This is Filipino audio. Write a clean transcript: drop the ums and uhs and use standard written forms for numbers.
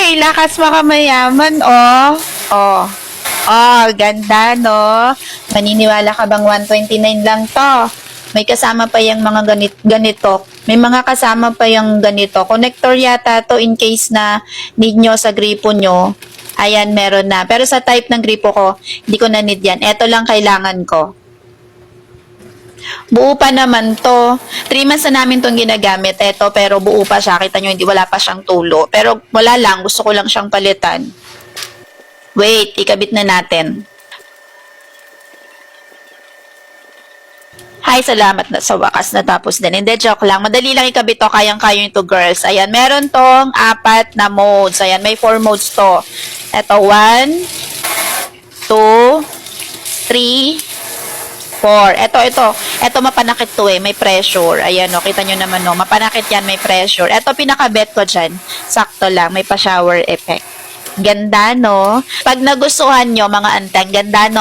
Uy, lakas makamayaman, oh. Oh. Oh, ganda, no? Maniniwala ka bang 129 lang to? May kasama pa yung mga ganito. May mga kasama pa yung ganito. Connector yata to in case na need nyo sa gripo nyo. Ayan, meron na. Pero sa type ng gripo ko, hindi ko na need yan. Ito lang kailangan ko. Buo pa naman to. 3 months na namin tong ginagamit. Ito, pero buo pa siya. Kita nyo, hindi wala pa siyang tulo. Pero wala lang. Gusto ko lang siyang palitan. Wait, ikabit na natin. Hi, salamat na sa wakas natapos din. Hindi, joke lang. Madali lang ikabit to. Kayang-kaya ito, girls. Ayan, meron tong 4 na modes. Ayan, may 4 modes to. Ito, 1, 2, 3, 4. Ito mapanakit to eh. May pressure. Ayan, o. Kita nyo naman, no. Mapanakit yan, may pressure. Ito, pinakabet ko dyan. Sakto lang. May pa-shower effect. Ganda, no? Pag nagustuhan nyo, mga anteng, ganda, no?